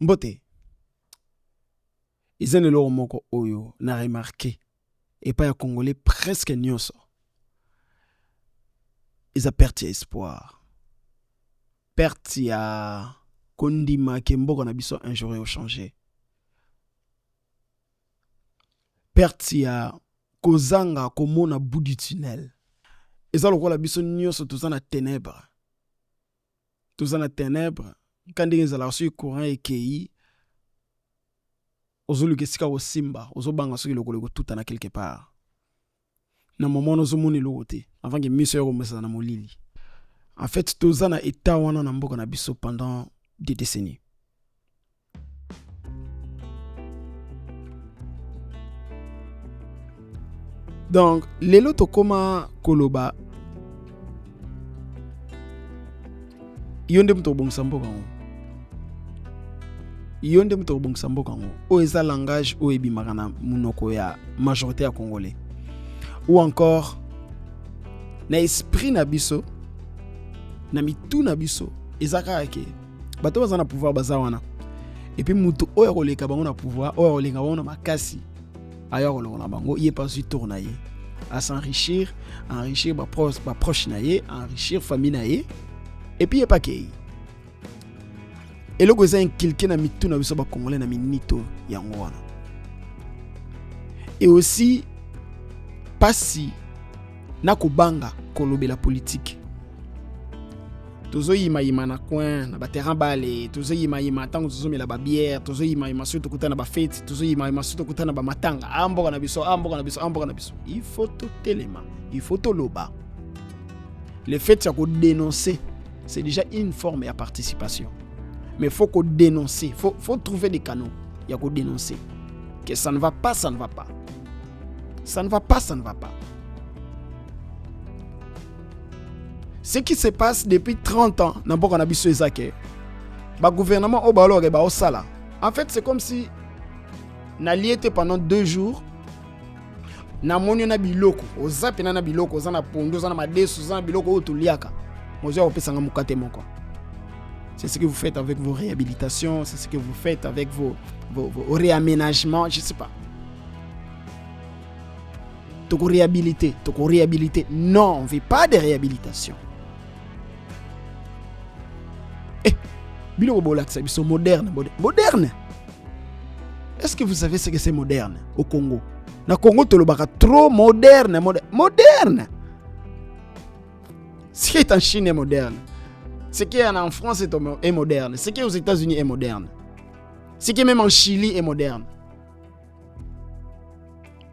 Mbote. Ils ont le moko oyo na remarqué et pas ya congolais presque nyonso. Ils ont perdu espoir. Perdu ya kondima ke mboka na biso un jour au changer. Perdu ya kozanga komona bout du tunnel. Ils ont le la biso nyonso tous na ténèbres. Tous na ténèbres. Quand ils ont la reçu courant et kei ozolu kesika o simba ozobanga soki lokolo tout na quelque part. Na moment ozo moni lokote avant que miso yo komesa na molili. En fait, tous na état wana na mboka na biso pendant des décennies. Donc, lelo tokoma koloba yonde mto bongisa mboka ngo. Yonde mto bongisa mboka ngo. O eza langage o ebimaka na munoko ya majorité ya congolais. Ou encore na esprit na biso na mitu na biso ezaka ke bato baza na pouvoir baza wana. Et puis mutu oyo koleka bango na pouvoir oyo kolenga bango na makasi ayo kolona bango yé pas du tournaye à s'enrichir, enrichir ba proche na ye, enrichir famille na ye. Et puis yé pas kei. Et le goza inculqué na mitu na biso ba congolais na minito yango wana. Et aussi pasi na kubanga kolobela politique. Tozo yima na coin na ba terrain balé, tozo yima tango tozo mela ba bière, tozo yima surtout kutana ba fête, tozo yima surtout kutana ba matanga, amboka na biso. Il faut tout élément, il faut tout loba. Le fait de dénoncer, c'est déjà une forme de participation. Mais il faut qu'on dénonce, faut trouver des canaux, il y a qu'on dénoncer. Que ça ne va pas, ça ne va pas. Ça ne va pas, ça ne va pas. Ce qui se passe depuis 30 ans dans le gouvernement au sala. En fait, c'est comme si na lié pendant 2 jours. Na moni na biloko, ozape na biloko, ozana pondo, ozana madeso, ozana biloko otuliaka. Mozo opesanga mukate moko. C'est ce que vous faites avec vos réhabilitations, c'est ce que vous faites avec vos réaménagements, je sais pas. Toko réhabiliter. Non, on ne veut pas de réhabilitation. Biloko bolakisa biso moderne. Est-ce que vous savez ce que c'est moderne au Congo? Na Congo tolobaka trop moderne. Ce qui est en Chine est moderne. Ce qui est en France est moderne. Ce qui est aux États-Unis est moderne. Ce qui est même en Chili est moderne.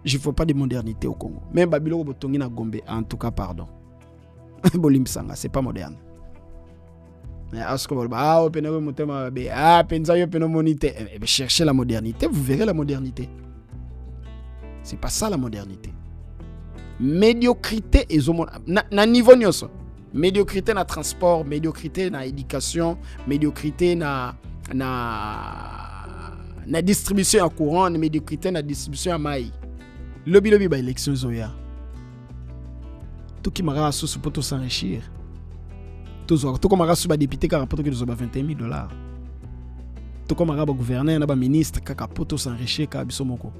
Je ne veux pas de modernité au Congo. Même Babylone Botongi na Gombe, en tout cas, pardon. Bolimsanga, c'est pas moderne. Cherchez la modernité, vous verrez la modernité. C'est pas ça la modernité. Médiocrité et na niveau nyoso. Médiocrité na transport, médiocrité na éducation, médiocrité na distribution en courant, médiocrité na distribution en maïs. Lobby ba élection zoya. Tout qui m'a sous pour tout s'enrichir. Tout comme m'a sous ba député car pour que $21 000. Tout comme m'a ba gouverneur na ba ministre car pour tout s'enrichir car biso moko.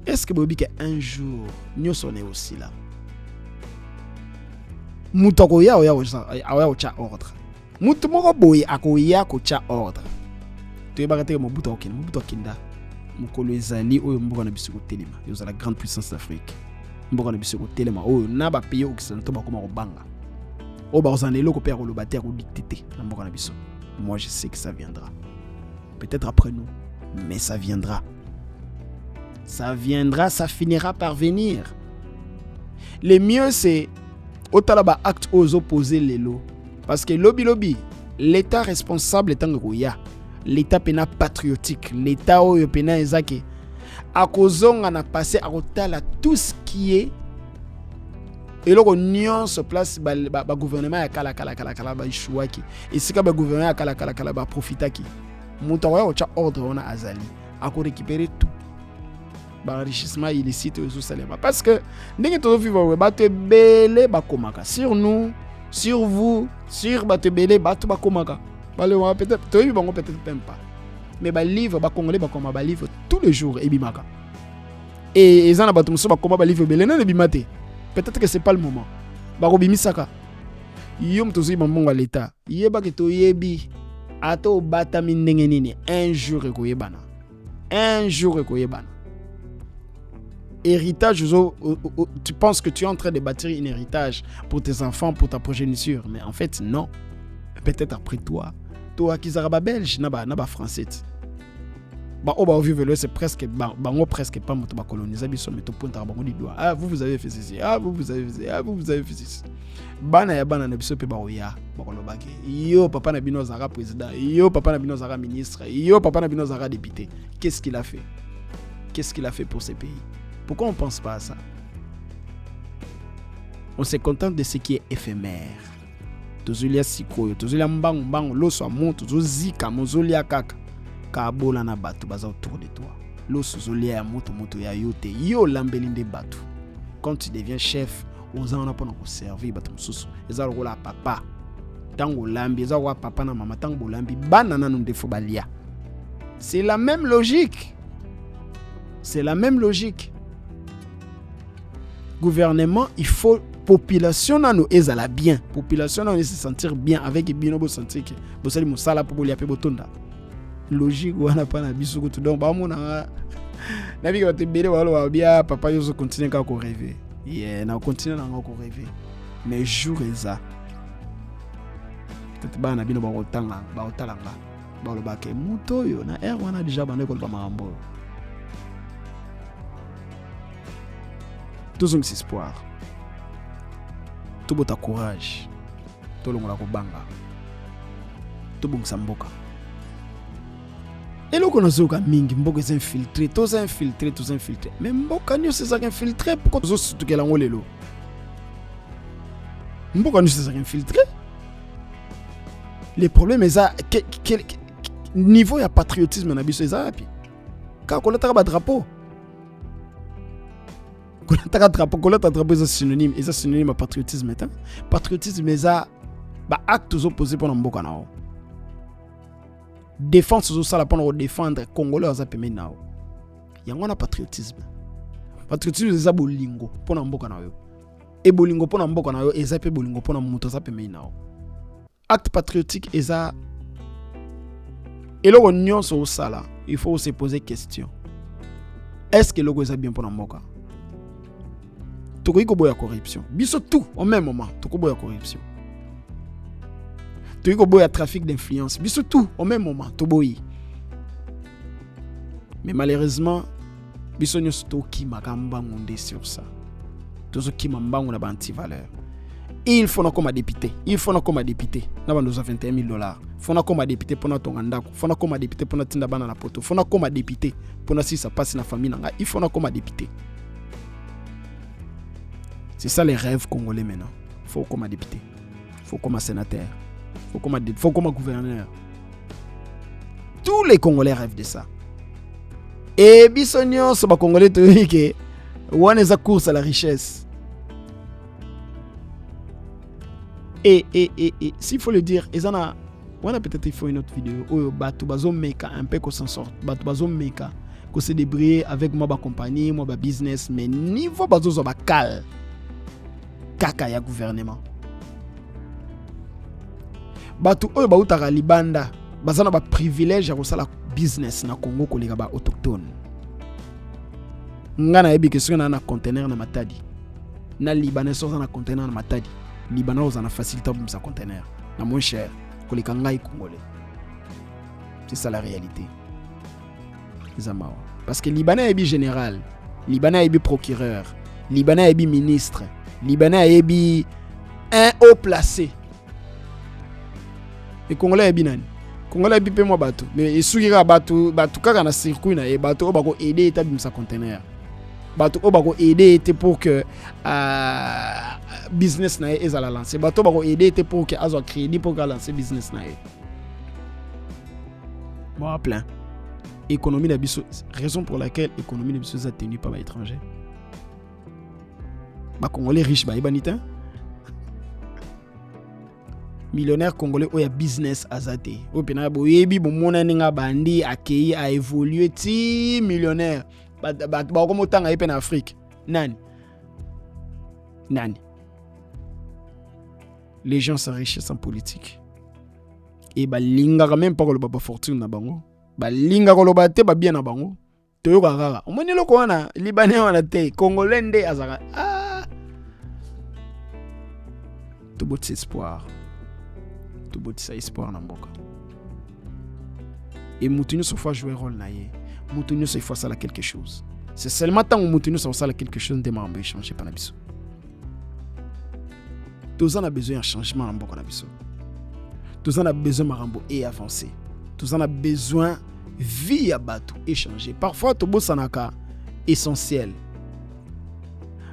Est-ce que bobi que un jour nous sommes aussi là? Mutoko ya ocha ordre. Mutu moko boy akoya ko cha ordre. Tu es baraté mo buto kinda. Mukolo ezali oyo mboka na biso ko telema. Yo za la grande puissance d'Afrique. Mboka na biso ko telema oyo na ba pays occidentaux ba koma ko banga. O ba ozanelo ko père ko lobater ko dicter na mboka na biso. Moi je sais que ça viendra. Peut-être après nous, mais ça viendra. Ça viendra, ça finira par venir. Le mieux c'est otalaba acte aux opposés les lots. Parce que lobby, l'état responsable est en goya. L'état pena patriotique, l'état oyo pena ezake. A kozonga na passé à otala tout ce qui est et loko nyon se place ba gouvernement ya kala ba ishuaki. Et si ka ba gouvernement ya kala ba profitaki. Mutawa ocha ordre ona azali. A ko récupérer tout. Ba enrichissement illicite au Salema parce que ndenge to vivre ba te belé ba komaka sur nous, sur vous, sur ba te belé ba to ba komaka Peut-être même pas. Mais les livres, les Congolais, les livres tous les jours, et bimaka. Et ils ont un livre, peut-être que ce n'est pas le moment. Barobimisaka. Yom tozi bambonga l'État. Yeba ke to yebi. Ato bata mindengenini. Un jour ekoyebana. Un jour ekoyebana. Héritage, tu penses que tu es en train de bâtir un héritage pour tes enfants, pour ta progéniture. Mais en fait, non. Peut-être après toi. Toi qui es belge, naba français. C'est presque pas mon coloniser ah vous avez fait ceci, ah vous avez fait ceci, ah vous avez fait ceci. Bana ya bana na biso pe ba oya bakolobaki yo papa na bino zara président, yo papa na bino zara ministre, yo papa na bino zara député. Qu'est-ce qu'il a fait? Qu'est-ce qu'il a fait pour ces pays? Pourquoi on pense pas à ça? On se contente de ce qui est éphémère. Tozulia sikoyo, tozulia mbangu loso amonto, tozika mozolia kaka. Kabola na batu baza autour de toi. Loso zolia ya moto ya yote. Yo lambelinde batu. Quand tu deviens chef, oza on a pas pour servir batu mususu. Eza rola papa. Tango lambi, eza wa papa na mama tango lambi banana no defo balia. C'est la même logique. C'est la même logique. Gouvernement, il faut population na no ezala bien. Population na no se sentir bien avec binobo sentir que bo sali musala po bolia pe botonda. Logique wana pa na biso ko donc ba mona na bi ko te bele wala bia papa yo zo continuer ka ko rêver. Na continuer na ko rêver. Mais jour eza. Peut-être ba na bino ba otanga, ba otalanga. Ba lo ba ke muto yo na air wana déjà bande ko ba mambo. Tous ont espoir. Tout bota courage. Tout le monde ko banga. Tout bon samboka. Et là, on a zoga mingi, mboka est infiltré, tous infiltrés. Mais mboka nous c'est ça infiltré, pourquoi tous surtout que la ngolelo? Mboka nous c'est ça infiltré. Le problème est ça, quel niveau de patriotisme na biso ça puis. Quand on a un drapeau. Quand on a un drapeau, c'est synonyme, et ça synonyme à patriotisme est. Patriotisme est ça, bah acte aux opposés pour mboka na. Défense aux ça pour défendre Congolais aux apemé nao. Yangona patriotisme. Patriotisme c'est bolingo pour mboka na yo. Et bolingo pour mboka na yo et ça pe bolingo pour muto za pemé nao. Acte patriotique et ça. Et là on y sur ça là, il faut se poser question. Est-ce que le logo est bien pour mboka? Toko boya corruption. Biso tout au même moment, toko boya corruption. Tu as trafic d'influence. Mais surtout, au même moment, Toboyi. Mais malheureusement, Bisogno Stoki Magamba Monde sur ça. Tout ce qui m'a n'a anti-valeur. Il faut comme député. Il faut comme député. Nous avons $21 000. Il faut comme député pour notre Tongandako. Il faut comme député pour notre Tindabana la poto. Il faut comme député pour notre si ça passe dans la famille. Il faut comme député. C'est ça les rêves congolais maintenant. Il faut comme député. Il faut comme sénateur. Faut comme gouverneur. Tous les Congolais rêvent de ça. Et bisogno so ba Congolais to que one est à course à la richesse. Et s'il faut le dire, on a peut-être il faut une autre vidéo où batu bazo meka un peu qu'on s'en sort. Batu bazo meka qu'on se débrouiller avec moi ba compagnie, moi ba business, mais niveau bazo zo ba kal. Kaka ya gouvernement. Batu oyo ba utaka libanda bazana ba privilège ya kosala business na Congo koleka ba autochtone. Ngana yebi ke soki na conteneur na matadi. Na libanais soza na conteneur na matadi. Libanais oza na facilité pour sa conteneur na moins cher koleka ngai congolais. C'est ça la réalité. Zamao. Parce que libanais yebi général, libanais yebi procureur, libanais yebi ministre, libanais yebi un haut placé. Et Congolais est bien. Congolais est moi bateau. Mais sougira bateau kaka na circuit na e bateau bako aider état bim sa conteneur. Bateau bako aider était pour que business na e ezala lancer. Bateau bako aider était pour que azo crédit pour lancer business na e. Bon plein. Économie na biso, raison pour laquelle économie na biso est tenue par les étrangers. Ba Congolais riche ba ibanita. millionnaire congolais oya business azate o pena boyebi bomona ninga bandi akei a évoluer ti millionnaire ba ko motanga epe na Afrique nani les gens s'enrichissent en politique et balinga même pas ko ba fortune na bango balinga ko loba te ba bien na bango to ko kaka omoni loko wana libanais wana te congolais nde azaka tout beau espoir tout beau espoir na mboka et mutuni so fa jouer rôle na ye mutuni so il faut ça quelque chose c'est seulement tant mutuni so ça quelque chose de maramba changer pas na biso tous en a besoin un changement na mboka na biso tous en a besoin marambo et avancer tous en a besoin vie ya bato échanger parfois to bosanaka essentiel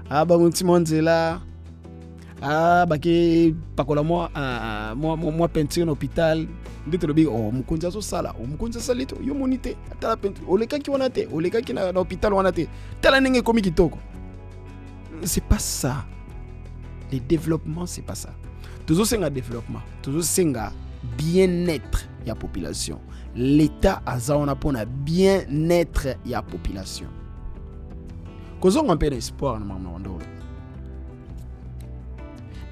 ba muti monzela bake pakola moi peinture en hôpital ndete lobi mukonza so sala mukonza salito yo monite atala peinture oleka ki wana te oleka ki na hôpital wana te tala ndenge komi kitoko c'est pas ça le développement c'est pas ça toujours c'est un développement toujours c'est un bien-être ya population l'état azaona pona bien-être ya population kozo ngompe espoir na mama ndolo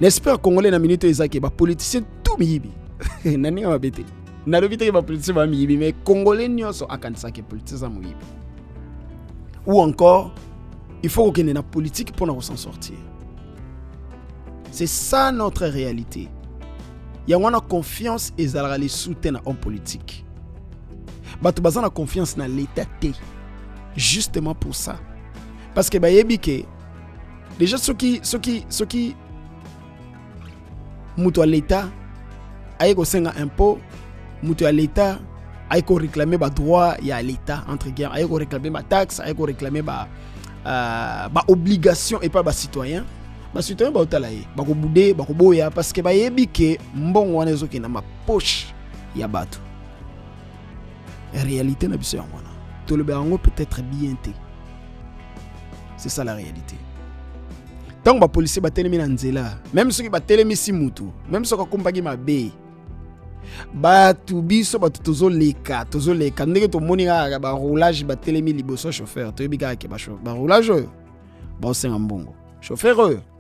n'espère congolais na minute ezaki ba politicien tout miyibi nani nga mabete na lobite ba politicien ba miyibi mais congolais nyonso akanisa ke politicien moyibi ou encore il faut qu'on ait une politique pour nous s'en sortir. C'est ça notre réalité. Il y a une confiance et les soutien en politique. Batu bazana confiance dans l'état té. Justement pour ça. Parce que que déjà ceux qui mutu à l'état ayeko senga impôt, mutu à l'état ayeko réclamer ba droit ya l'état entre guillemets, ayeko réclamer ba taxe, ayeko réclamer ba obligation et pas ba citoyen. Ba citoyen ba otalaye, ba ko boudé, ba ko boya parce que ba yebi ke mbongo wana ezoki na ma poche ya bato. Réalité na biso yango wana. To le bango peut-être bien té. C'est ça la réalité. Tant que les policiers ba telemi na nzela, même ceux qui ba telemi si mutu, même ceux qui kompagi mabe, batu biso batu tozoleka ndenge to moni ka ba roulage ba telemi liboso chauffeur, to yebika ke ba roulage ba osenga mbongo. Chauffeur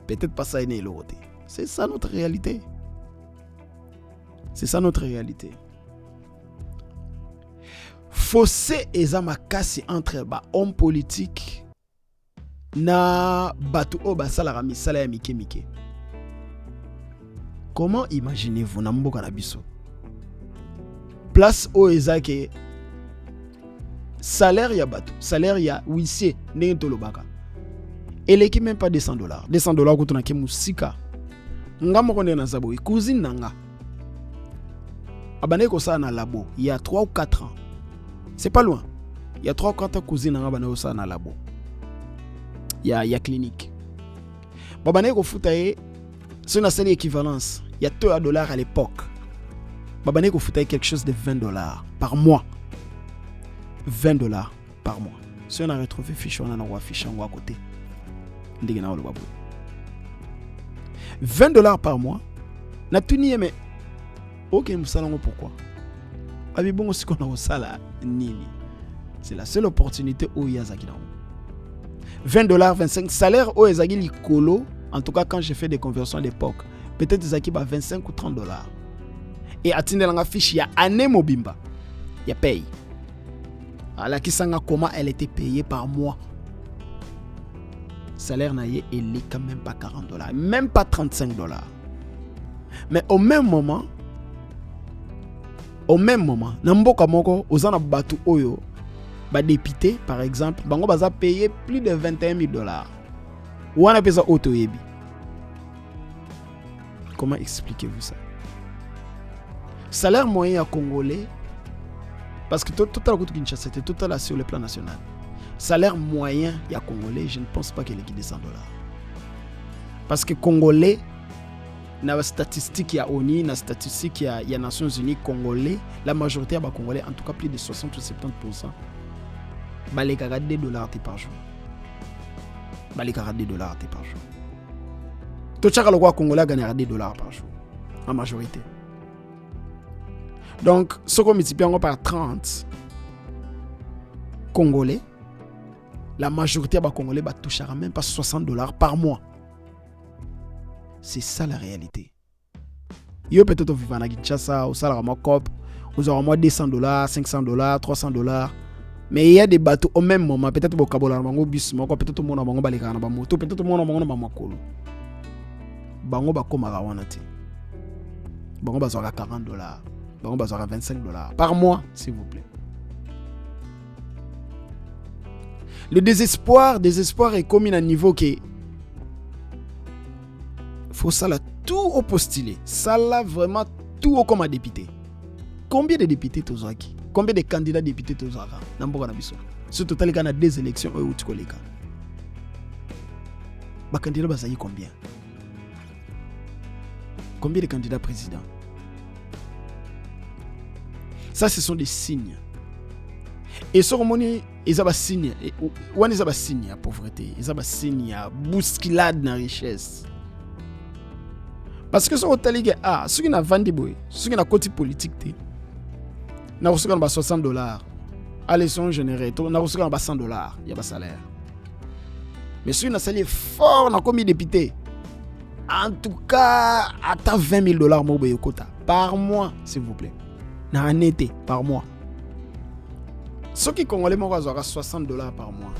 peut-être pas ça ene l'autre. C'est ça notre réalité. C'est ça notre réalité. Fossé eza makasi entre ba homme politique na batu o basala misala ya mike. Comment imaginez-vous na mboka na biso? Place o ezake salaire ya batu, salaire ya huissier ndenge tolobaka. Eleki même pas $200. $200 kutuna ke musika. Ngamo konde na zabo cousine nanga. Abane ko sa na labo, il y a 3 ou 4 ans. C'est pas loin. Il y a 3 ou 4 ans cousine nanga bane ko sa na labo. Il y a clinique. Babane ko futaye c'est une seule équivalence. Il y a $2 à l'époque. Babane ko futaye quelque chose de $20 par mois. $20 par mois. Si on a retrouvé fiche on a un fiche à côté. $20 par mois. Na tuni mais OK, nous savons pourquoi. Abi bon aussi qu'on a au sala nini. C'est la seule opportunité où il y a zakina. $20, 25 salaire au ezagi likolo. En tout cas quand j'ai fait des conversions à l'époque, peut-être zaki ba $25 ou $30. Et atinde la fiche ya année mobimba. Ya paye. Alors qui sanga comment elle était payée par mois. Salaire naïe il est quand même pas $40, même pas $35. Mais au même moment, namboka moko ozana batu oyo ba député par exemple, bango baza payé plus de $21,000. Ou on appelle ça auto yebi. Comment expliquez-vous ça? Salaire moyen à congolais, parce que tout à l'heure Kinshasa c'était tout à l'heure sur le plan national. Salaire moyen ya congolais, je ne pense pas qu'il est de $100. Parce que congolais, na la statistique ya ONU, na statistique ya Nations Unies congolais, la majorité ya congolais, en tout cas plus de 60 ou 70%, balekaka $2 par jour. Balekaka $2 par jour. Tout chaque loi congolais gagnera $2 par jour, en majorité. Donc, ce qu'on multiplie par 30 Congolais, la majorité des Congolais touchera même pas $60 par mois. C'est ça la réalité. Yo peut-être vivre à Kinshasa, au salaire à COP, vous aurez moins $200, $500, $300. Mais il y a des bateaux au même moment, peut-être au Kabola, au bus, peut-être au monde à Balikana, moto, peut-être au monde à Makolo. Bango ba komara wanati. Bango ba zora $40, bango ba zora $25 par mois, s'il vous plaît. Le désespoir est commis à un niveau que faut ça là tout au postulé, ça là vraiment tout au comme député. Combien de députés tu as? Combien de candidats députés tu as? Namboka na biso. Sur total il y a des élections où tu koleka. Ba candidat ba sayi combien? Combien de candidats présidents? Ça ce sont des signes. Et ce que ils ont signe, ou ils ont signe à pauvreté, ils ont signe à bousculade na richesse. Parce que ce que ceux qui n'ont vendu boy, ceux qui n'ont côté politique té, n'a reçu $60. Allez sont générés, n'a reçu $100, il y a pas salaire. Mais ceux qui n'ont sali fort n'a commis député. En tout cas, attends $20,000 mo boy quota par mois, s'il vous plaît. Na un été par mois. Ceux qui congolais mo aura $60 par mois.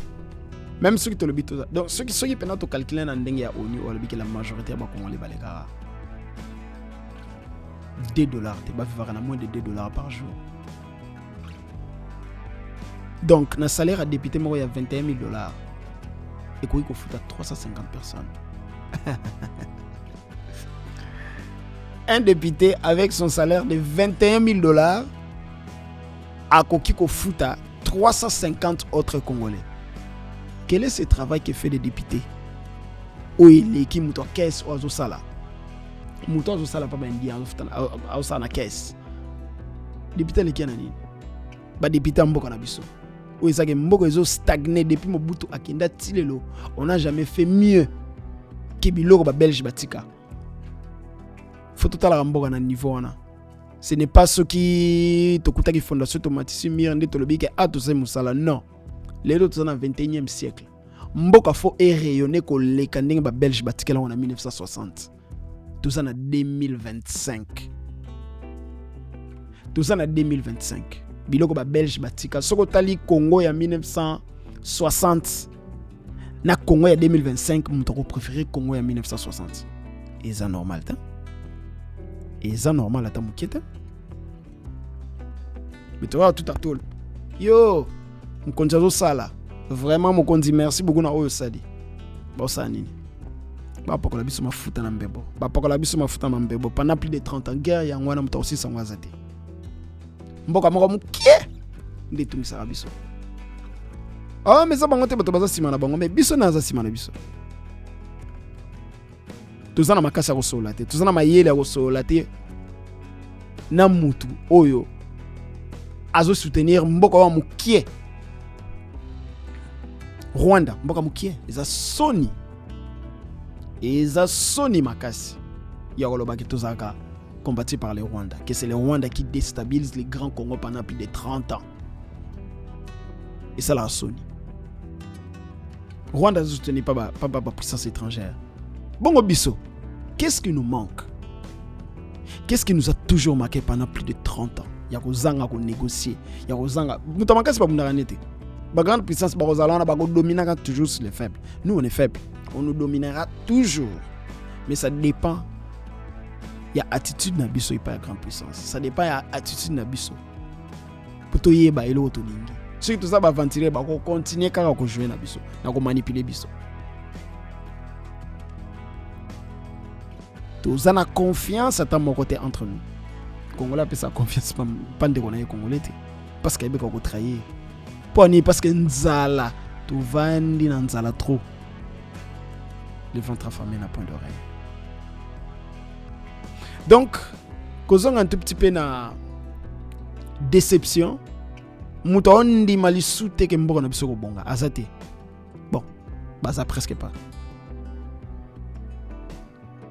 Même ceux qui te le bitent. Donc ceux qui pendant to calculer na ndenge ya ONU ou que la majorité ba congolais baleka $2, tu vas vivre à moins de $2 par jour. Donc, le salaire à député, il y a $21,000. Et qu'il faut foutre à 350 personnes. Un député avec son salaire de $21,000 a qu'il faut foutre à 350 autres Congolais. Quel est ce travail que fait les députés? Oui, les qui moutent en caisse ou à Zosala. Mouton zo sala pa ba indien au sa na caisse. Député le kianani. Ba député mboka na biso. O ezake mboko ezo stagné depuis Mobutu akenda tilelo. On n'a jamais fait mieux que biloko ba belge batika. Faut total la mboka na niveau wana. Ce n'est pas ce qui tokuta ki fondation automatique mire ndé tolobi ke atose musala non. Les autres sont dans le 21e siècle. Mboka faut rayonner ko leka ndenge ba belge batika la en 1960. Tout ça en 2025. Tout ça en 2025. Biloko ba belge batika. Soko tali Congo ya 1960. Na Congo ya 2025, mutoko préféré Congo ya 1960. Et ça normal ta? Et ça normal ata muketa? Mais tu vois tout à tout. Yo, mukonzi zo sala. Vraiment mukonzi merci beaucoup na oyo sali. Ba sa nini? Bapokola biso mafuta na mbebo. Bapokola biso mafuta na mbebo pendant plus de 30 ans guerre ya ngwana muto aussi sangwazate. Mboka moko mukie nde tumisa biso. Ah mais ça bango te bato baza sima na bango mais biso naza sima na biso. Tozana makasa ko sola te, tozana mayele ko sola te. Na mutu oyo azo soutenir mboka wa mukie. Rwanda mboka mukie eza soni. Eza soni makasi. Yakoloba ki tozaka combattu par les Rwandais, que c'est les Rwandais qui déstabilisent les grands Congo pendant plus de 30 ans. Et ça la Sony. Rwanda ne soutient pas la puissance étrangère. Bongo Bisso, qu'est-ce qui nous manque? Qu'est-ce qui nous a toujours marqué pendant plus de 30 ans? Yakozanga ko négocier, yakozanga. Mutamaka c'est pas mundaranete. La grande puissance barozalana ba dominera toujours sur les faibles. Nous on est faibles. On nous dominera toujours. Mais ça dépend. Il y a attitude na biso et pas grande puissance. Ça dépend ya attitude na biso. Poto yeba elo otolingi. Ceux qui tout ça va ventiler ba continuer kaka ko jouer na biso, na ko manipuler biso. Tous en a confiance à mon côté entre nous. Congolais peut sa confiance pas de connaître Congolais parce qu'il y a beaucoup de trahir. Parce que nzala tu vandi na nzala trop. Le ventre affamé n'a point d'oreille. Donc, causons un tout petit peu na déception. Moutondi mali soute que mboko na biso ko bonga azate. Bon, bah ça presque pas.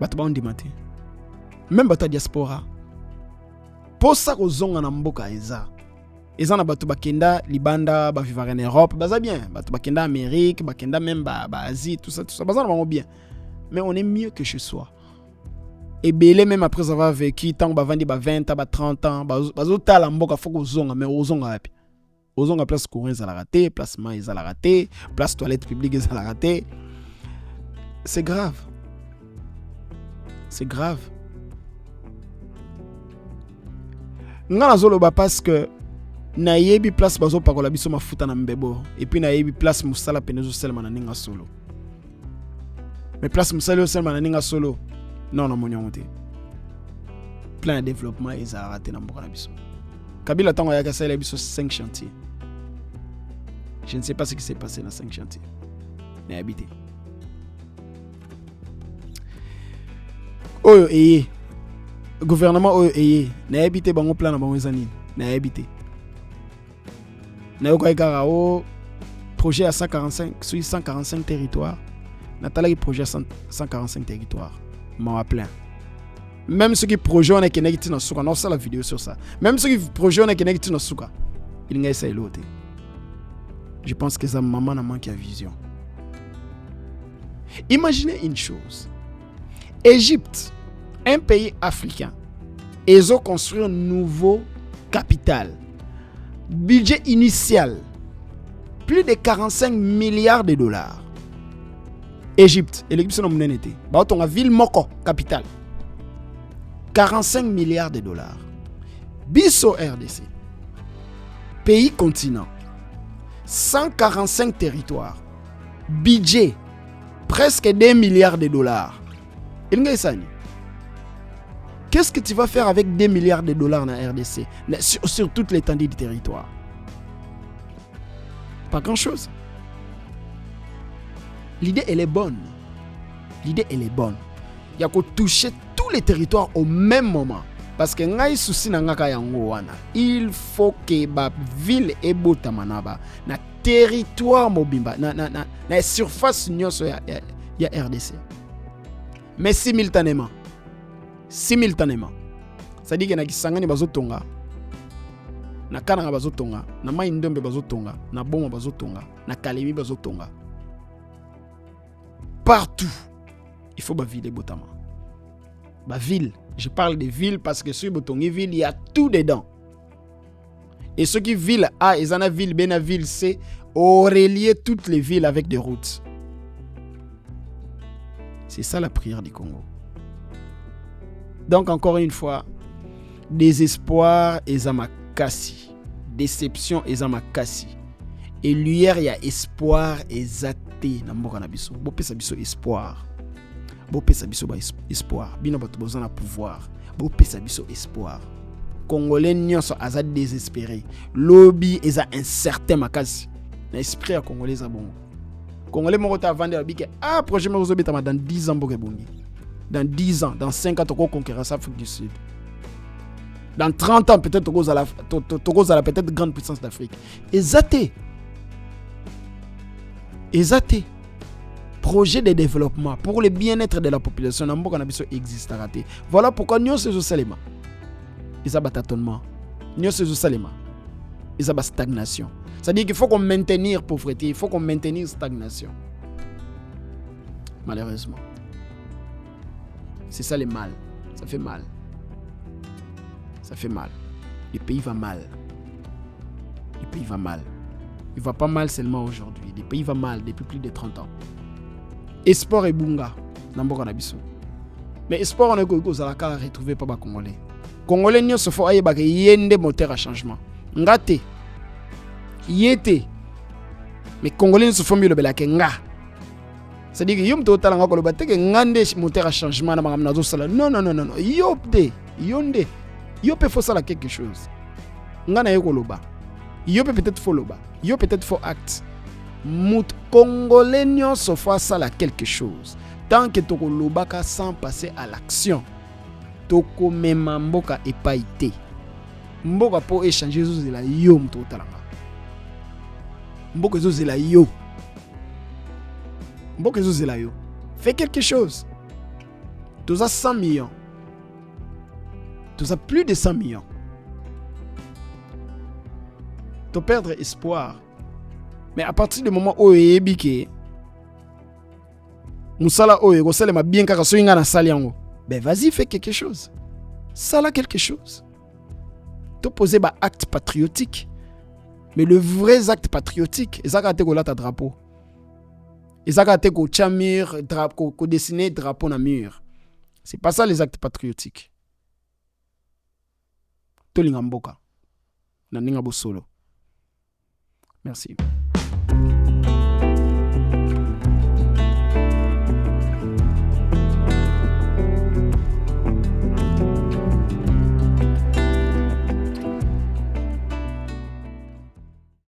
Bato ba on dimate. Même bato diaspora. posa kozonga na mboka eza na bato bakenda libanda ba vivre en Europe baza bien, bato bakenda Amérique bakenda même ba Asie tout ça baza na bango bien, mais on est mieux que chez soi. Et belé même après avoir vécu tant ba vandi ba 20 ans ba 30 ans bazo tala mboka faut kozonga, mais ozonga wapi? Ozonga place courant za la raté, place main za la raté, place toilette publique za la raté. C'est grave. C'est grave. Nga nazoloba parce que na yebi place bazo pakola biso mafuta na mbebo et puis na yebi place musala penezo selma na ninga solo. Mais place musala selma na ninga solo. Non mon te. Plein de développement ils a raté na mboka na biso. Kabila tango ya kasala biso 5 chantiers. Je ne sais pas ce qui s'est passé dans 5 chantiers. Mais habité. Oyo eye. Gouvernement oyo eye. Na habité bango plan na bango ezani. Na habité. Na yoko ekara o projet à 145 territoires. Natala projet à 145 territoires. M'a plein. Même ceux qui projet on est connecté dans souka, on a la vidéo sur ça. Même ceux qui projet on est connecté dans souka. Il n'a essayé l'autre. Je pense que ça maman n'a manqué de vision. Imaginez une chose. Égypte, un pays africain, ils ont construit un nouveau capital. Budget initial, plus de 45 milliards de dollars. Égypte, et l'Égypte c'est une monnaie. Bah on a ville Moko, capitale. 45 milliards de dollars. Bisso RDC. Pays continent. 145 territoires. Budget. Presque 2 milliards de dollars. Qu'est-ce que tu vas faire avec 2 milliards de dollars dans la RDC sur toute l'étendue du territoire? Pas grand-chose. L'idée, elle est bonne. L'idée, elle est bonne. Il y a qu'à toucher tous les territoires au même moment. Parce que il faut que la ville et na territoire mobimba na surface nyonso ya RDC. Mais simultanément. C'est-à-dire que na kisangani bazotonga. Na kananga bazotonga, na maindombe bazotonga, na boma bazotonga, na kalemi bazotonga. Partout, il faut ville et botama. Ville, je parle de ville parce que sur Botongi ville, il y a tout dedans. Et ceux qui ville A, ils en a ville B, na ville C, auraient lié toutes les villes avec des routes. C'est ça la prière du Congo. Donc encore une fois, désespoir et zamakasi, déception et zamakasi. Et lumière, il y a espoir et zate na mboka na biso. Bopesa biso espoir. Bopesa biso espoir. Bino bato bozana pouvoir. Bopesa biso espoir. Congolais nyonso aza désespéré. Lobby eza incertain makasi. Na esprit ya congolais za bongo. Congolais moko ta vendre bike projet mo zobeta dans 10 ans boke bongi. Dans 10 ans, dans 5 ans toko conquérir l'Afrique du Sud. Dans 30 ans peut-être toko za la peut-être grande puissance d'Afrique. Ezate. Projet de développement pour le bien-être de la population n'amboka na biso existe raté. Voilà pourquoi nous ces salema. Ils ont tâtonnement. Nous ces salema. Ils ont stagnation. C'est-à-dire qu'il faut qu'on maintenir pauvreté, il faut qu'on maintenir stagnation. Malheureusement. C'est ça le mal. Ça fait mal. Ça fait mal. Le pays va mal. Le pays va mal. Il va pas mal seulement aujourd'hui. Le pays va mal depuis plus de 30 ans. Espoir et bunga. Mais espoir, on est retrouvé par les Congolais. Congolais, nous se font yende moteur à changement. Ngate. Yete. Mais Congolais, nous se font mieux le belake nga. C'est-à-dire que yom total nga koloba teke ngande moteur à changement na bangamna zo sala. Non. Yopde. Yonde. Yopé faut ça quelque chose. Ngana yekoloba. Yopé peut-être faut loba. Yo peut-être faut acte. Mout Congolais nyonso faut ça quelque chose. Tant que toko lobaka sans passer à l'action. Toko mema mboka epaité. Mboka pour échanger zo zela yo mto talanga. Mboka zo zela yo. Mboka zo zela yo. Fais quelque chose. Tu as 100 millions. Tu as plus de 100 millions. to perdre espoir. Mais à partir du moment où yebi ke musala oyo ko salema bien kaka so inga na sali yango, ben vas-y, fais quelque chose. Sala quelque chose. To poser ba acte patriotique. Mais le vrai acte patriotique, c'est ça que tu as ta drapeau. C'est ça que tu as mur, drapeau, que dessiner drapeau na mur. C'est pas ça les actes patriotiques. Tolinga mboka. Na ninga bo solo. Merci.